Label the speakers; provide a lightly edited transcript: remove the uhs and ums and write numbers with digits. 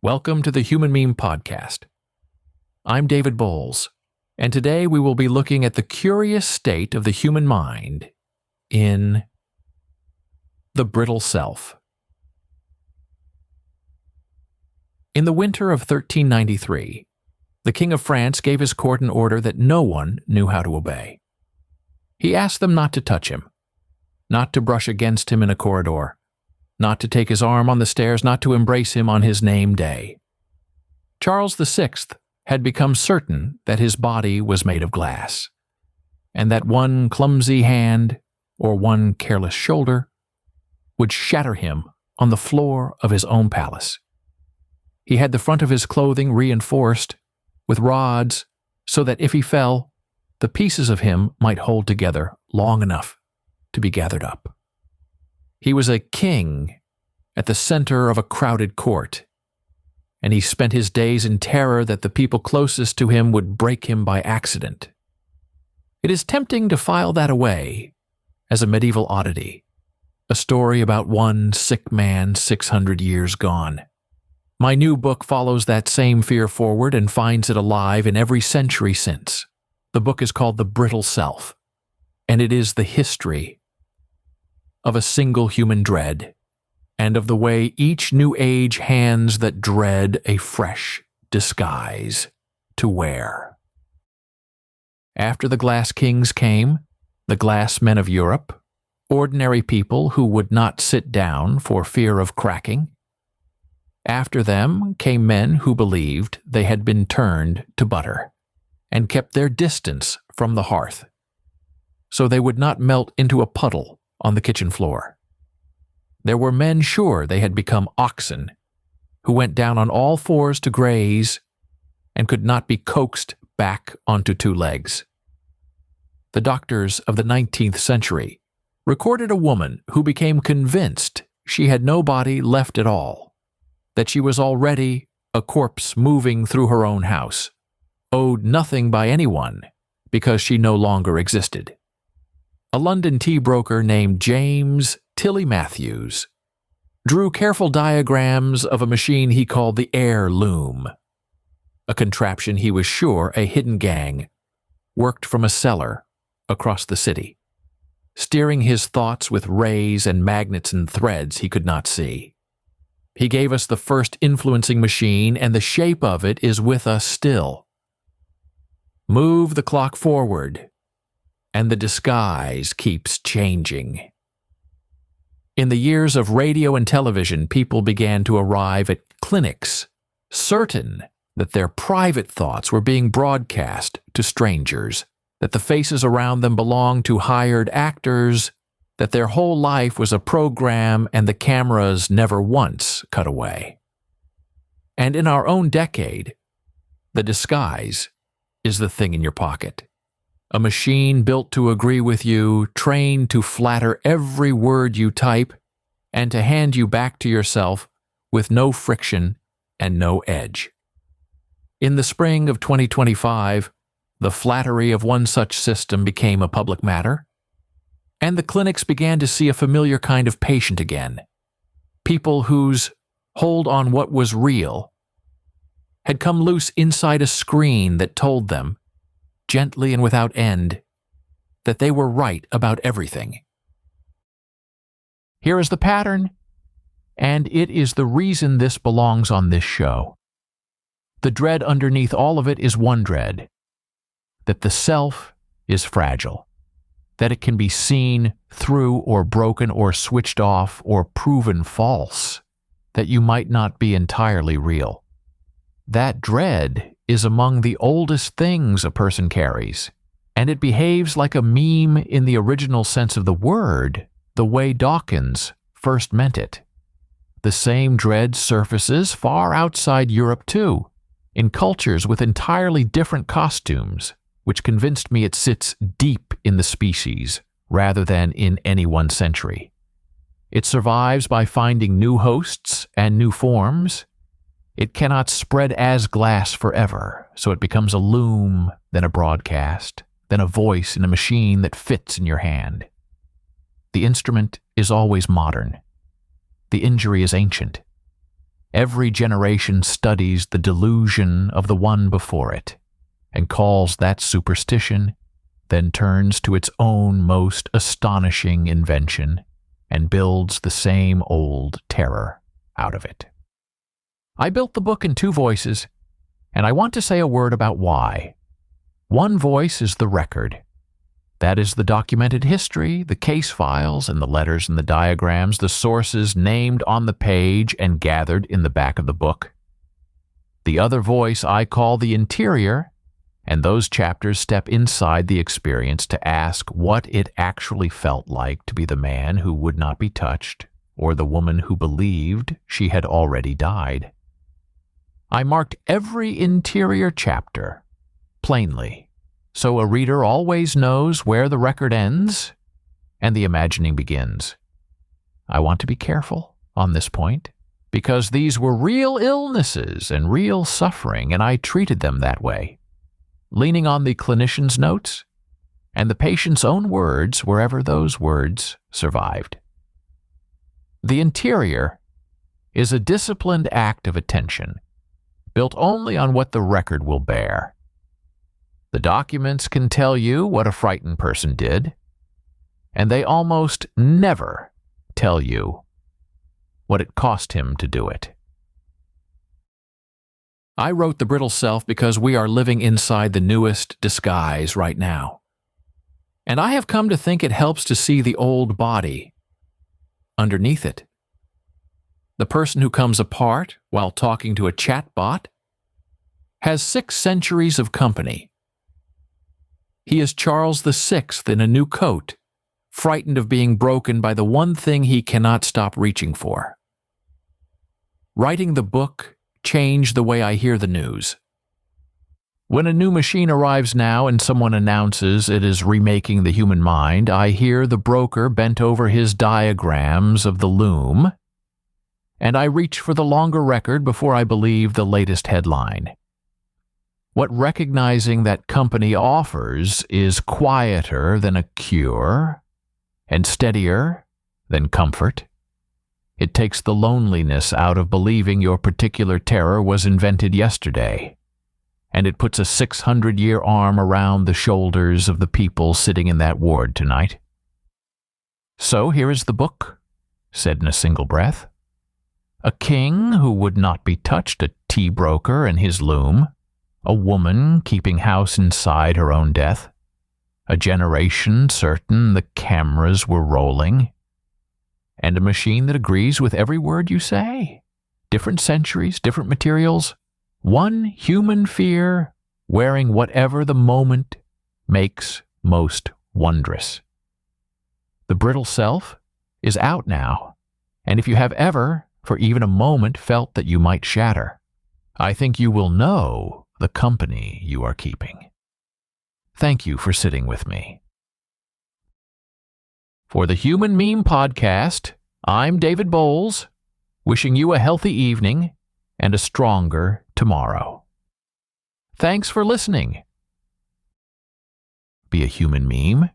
Speaker 1: Welcome to the Human Meme Podcast. I'm David Bowles, and today we will be looking at the curious state of the human mind in the brittle self. In the winter of 1393, the King of France gave his court an order that no one knew how to obey. He asked them not to touch him, not to brush against him in a corridor, not to take his arm on the stairs, not to embrace him on his name day. Charles VI had become certain that his body was made of glass, and that one clumsy hand or one careless shoulder would shatter him on the floor of his own palace. He had the front of his clothing reinforced with rods so that if he fell, the pieces of him might hold together long enough to be gathered up. He was a king at the center of a crowded court, and he spent his days in terror that the people closest to him would break him by accident. It is tempting to file that away as a medieval oddity, a story about one sick man 600 years gone. My new book follows that same fear forward and finds it alive in every century since. The book is called The Brittle Self, and it is the history of a single human dread, and of the way each new age hands that dread a fresh disguise to wear. After the glass kings came the glass men of Europe, ordinary people who would not sit down for fear of cracking. After them came men who believed they had been turned to butter, and kept their distance from the hearth, so they would not melt into a puddle on the kitchen floor. There were men sure they had become oxen, who went down on all fours to graze and could not be coaxed back onto two legs. The doctors of the 19th century recorded a woman who became convinced she had no body left at all, that she was already a corpse moving through her own house, owed nothing by anyone because she no longer existed. A London tea broker named James Tilly Matthews drew careful diagrams of a machine he called the air loom, a contraption he was sure a hidden gang worked from a cellar across the city, steering his thoughts with rays and magnets and threads he could not see. He gave us the first influencing machine, and the shape of it is with us still. Move the clock forward, and the disguise keeps changing. In the years of radio and television, people began to arrive at clinics, certain that their private thoughts were being broadcast to strangers, that the faces around them belonged to hired actors, that their whole life was a program and the cameras never once cut away. And in our own decade, the disguise is the thing in your pocket. A machine built to agree with you, trained to flatter every word you type, and to hand you back to yourself with no friction and no edge. In the spring of 2025, the flattery of one such system became a public matter, and the clinics began to see a familiar kind of patient again, people whose hold on what was real had come loose inside a screen that told them, gently and without end, that they were right about everything. Here is the pattern, and it is the reason this belongs on this show. The dread underneath all of it is one dread, that the self is fragile, that it can be seen through or broken or switched off or proven false, that you might not be entirely real. That dread is among the oldest things a person carries, and it behaves like a meme in the original sense of the word, the way Dawkins first meant it. The same dread surfaces far outside Europe too, in cultures with entirely different costumes, which convinced me it sits deep in the species rather than in any one century. It survives by finding new hosts and new forms. It cannot spread as glass forever, so it becomes a loom, then a broadcast, then a voice in a machine that fits in your hand. The instrument is always modern. The injury is ancient. Every generation studies the delusion of the one before it, and calls that superstition, then turns to its own most astonishing invention, and builds the same old terror out of it. I built the book in two voices, and I want to say a word about why. One voice is the record. That is the documented history, the case files, and the letters and the diagrams, the sources named on the page and gathered in the back of the book. The other voice I call the interior, and those chapters step inside the experience to ask what it actually felt like to be the man who would not be touched, or the woman who believed she had already died. I marked every interior chapter, plainly, so a reader always knows where the record ends and the imagining begins. I want to be careful on this point, because these were real illnesses and real suffering, and I treated them that way, leaning on the clinician's notes and the patient's own words wherever those words survived. The interior is a disciplined act of attention, built only on what the record will bear. The documents can tell you what a frightened person did, and they almost never tell you what it cost him to do it. I wrote The Brittle Self because we are living inside the newest disguise right now. And I have come to think it helps to see the old body underneath it. The person who comes apart while talking to a chatbot has 6 centuries of company. He is Charles VI in a new coat, frightened of being broken by the one thing he cannot stop reaching for. Writing the book changed the way I hear the news. When a new machine arrives now and someone announces it is remaking the human mind, I hear the broker bent over his diagrams of the loom, and I reach for the longer record before I believe the latest headline. What recognizing that company offers is quieter than a cure and steadier than comfort. It takes the loneliness out of believing your particular terror was invented yesterday, and it puts a 600-year arm around the shoulders of the people sitting in that ward tonight. So here is the book, said in a single breath. A king who would not be touched, a tea broker and his loom, a woman keeping house inside her own death, a generation certain the cameras were rolling, and a machine that agrees with every word you say. Different centuries, different materials, one human fear wearing whatever the moment makes most wondrous. The Brittle Self is out now, and if you have ever, for even a moment, felt that you might shatter, I think you will know the company you are keeping. Thank you for sitting with me. For the Human Meme Podcast, I'm David Bowles, wishing you a healthy evening and a stronger tomorrow. Thanks for listening. Be a human meme